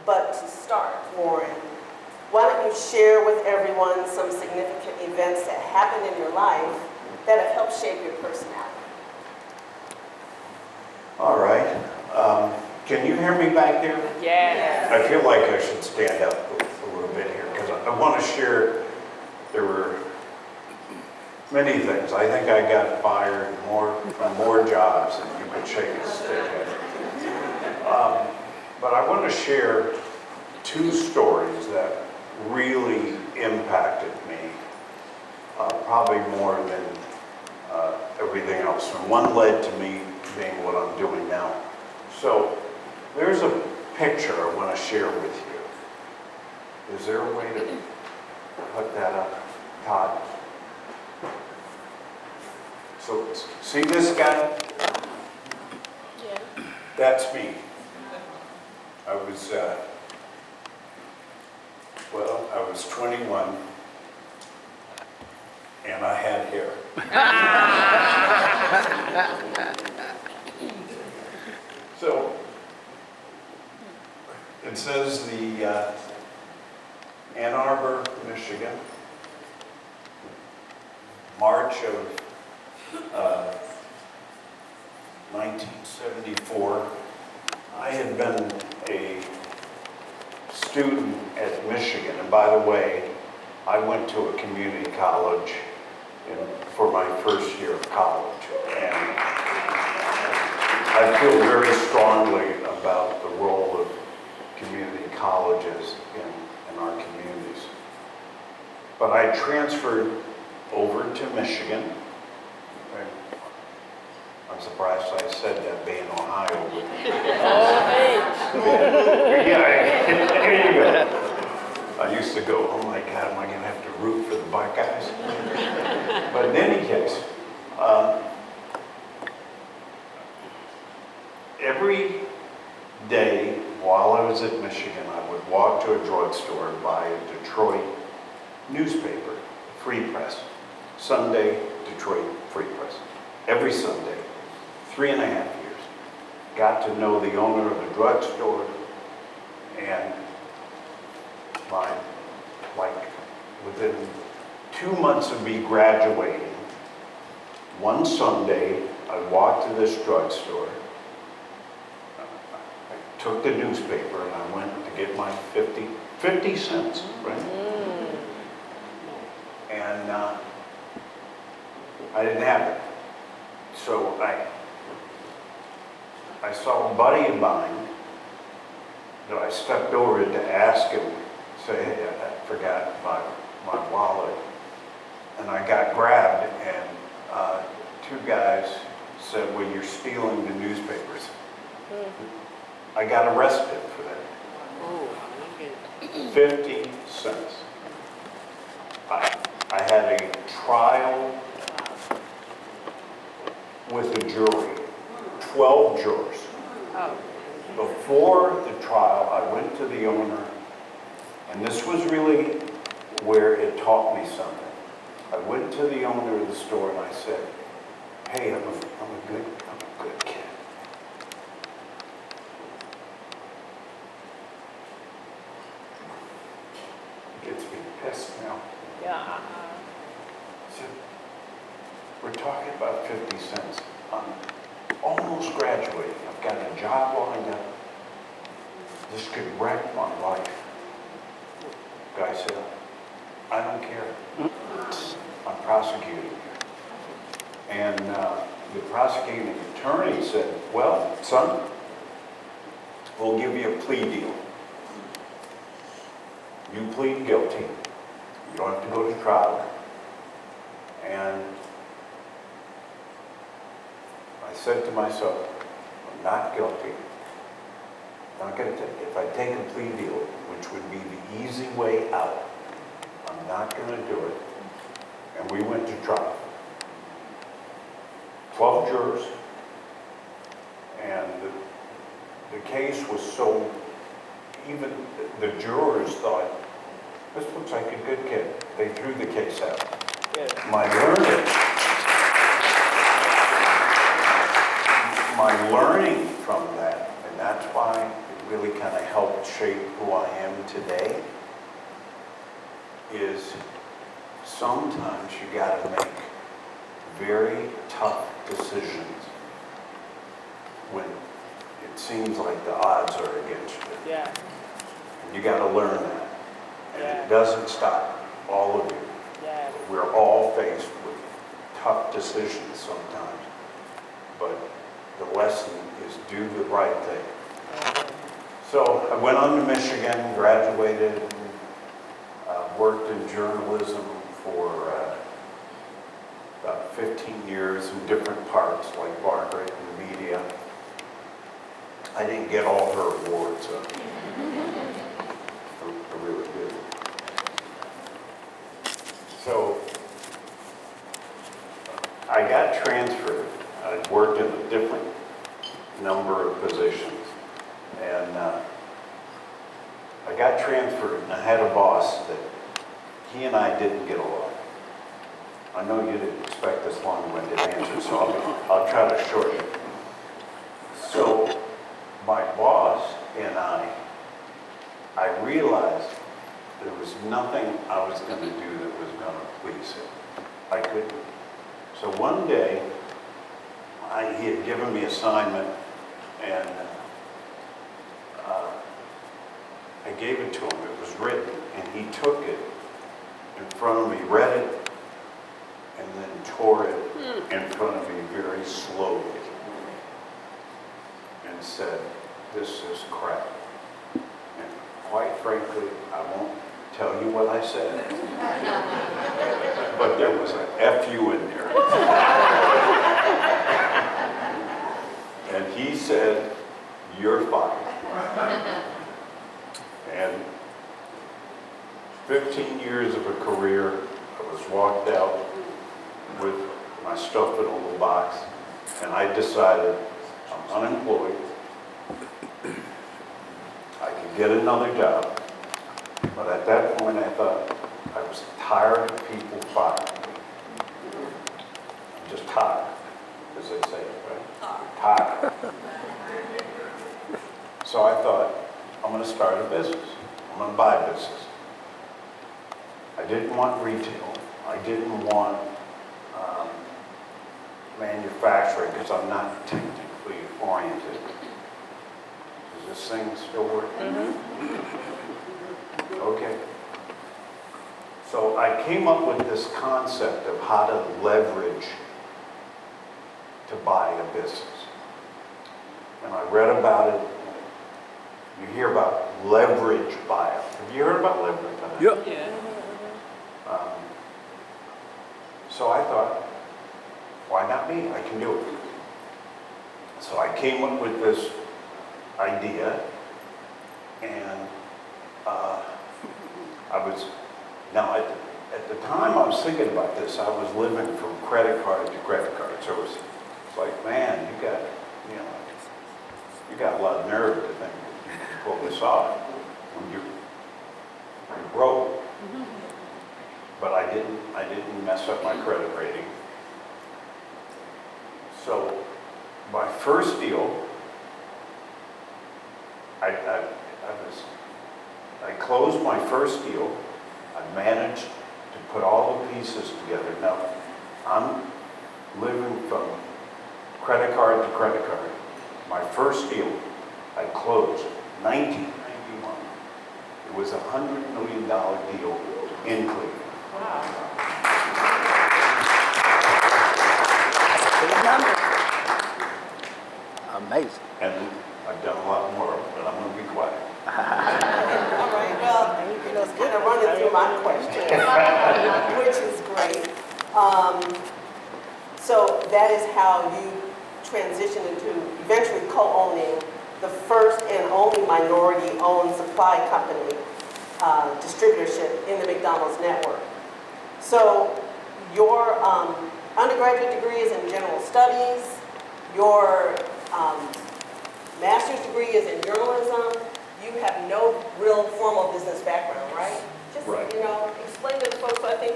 But to start, Warren, why don't you share with everyone some significant events that happened in your life that have helped shape your personality? All right. Can you hear me back there? Yes. I feel like I should stand up a little bit here because I want to share. There were many things. I think I got fired from more jobs than you could shake a stick at. But I want to share two stories that really impacted me, probably more than everything else. And one led to me being what I'm doing now. So there's a picture I want to share with you. Is there a way to put that up, Todd? So see this guy? Yeah. That's me. I was 21 and I had hair. So it says the Ann Arbor, Michigan, March of 1974. I had been a student at Michigan, and by the way, I went to a community college for my first year of college, and I feel very strongly about the role of community colleges in our communities. But I transferred over to Michigan. I'm surprised I said that being Ohio. Yeah, here you go. I used to go, oh my God, am I going to have to root for the Buckeyes? But in any case, every day while I was at Michigan, I would walk to a drugstore and buy a Detroit newspaper, Free Press. Sunday, Detroit Free Press. Every Sunday, 3.5 years. Got to know the owner of the drugstore, and within 2 months of me graduating, one Sunday, I walked to this drugstore. I took the newspaper and I went to get my 50 cents, right? And I didn't have it. So I saw a buddy of mine that I stepped over to ask him, say, hey, I forgot my wallet. And I got grabbed, and two guys said, well, you're stealing the newspapers. I got arrested for that. 50 cents. I had a trial with a jury, 12 jurors. Before the trial, I went to the owner, and this was really where it taught me something. I went to the owner of the store and I said, hey, I'm a good kid. It gets me pissed now. Yeah. I said, we're talking about 50 cents. I'm almost graduating. I've got a job lined up. This could wreck my life. Guy said, I don't care. I'm prosecuting you. And the prosecuting attorney said, well, son, we'll give you a plea deal. You plead guilty. You don't have to go to trial. And I said to myself, I'm not guilty. I'm not going to take, if I take a plea deal, which would be the easy way out, I'm not going to do it. And we went to trial. 12 jurors. And the case was so, even the jurors thought, this looks like a good kid. They threw the case out. Good. My learning from that, and that's why it really kind of helped shape who I am today is sometimes you got to make very tough decisions when it seems like the odds are against you. Yeah. And you got to learn that. And Yeah. it doesn't stop all of you. Yeah. We're all faced with tough decisions sometimes. But the lesson is do the right thing. So I went on to Michigan, graduated, worked in journalism for about 15 years in different parts, like Margaret and media. I didn't get all her awards, I really did. So I got transferred. I worked in a different number of positions. And I got transferred, and I had a boss that he and I didn't get along. I know you didn't expect this long-winded answer, so I'll try to shorten it. So my boss and I realized there was nothing I was going to do that was going to please him. I couldn't. So one day, he had given me an assignment, and I gave it to him. It was written, and he took it in front of me, read it, and then tore it in front of me very slowly and said, "This is crap." And quite frankly, I won't tell you what I said, but there was an F-U in there. And he said, "You're fired." And 15 years of a career, I was walked out with my stuff in a little box, and I decided I'm unemployed. I could get another job. But at that point, I thought I was tired of people firing me. I'm just tired, as they say, right? Tired. So I thought, I'm going to start a business. I'm going to buy a business. I didn't want retail. I didn't want manufacturing because I'm not technically oriented. Is this thing still working? Okay. So I came up with this concept of how to leverage to buy a business. And I read about it. You hear about leverage buyout. Have you heard about leverage buyout? Yep. Yeah. So I thought, why not me? I can do it. So I came up with this idea, and at the time I was thinking about this, I was living from credit card to credit card. So it's like, man, you got a lot of nerve to think you can pull this off when you're broke. But I didn't mess up my credit rating. So my first deal, I closed my first deal. I managed to put all the pieces together. Now, I'm living from credit card to credit card. My first deal, I closed 1991. It was a $100 million deal in Cleveland. Wow. Big number. Amazing. And I've done a lot more, but I'm going to be quiet. All right, well, it's kind of running through my questions, which is great. So that is how you transitioned into eventually co-owning the first and only minority-owned supply company distributorship in the McDonald's network. So your undergraduate degree is in general studies, your master's degree is in journalism. You have no real formal business background, right? Just, Right. explain to the folks who I think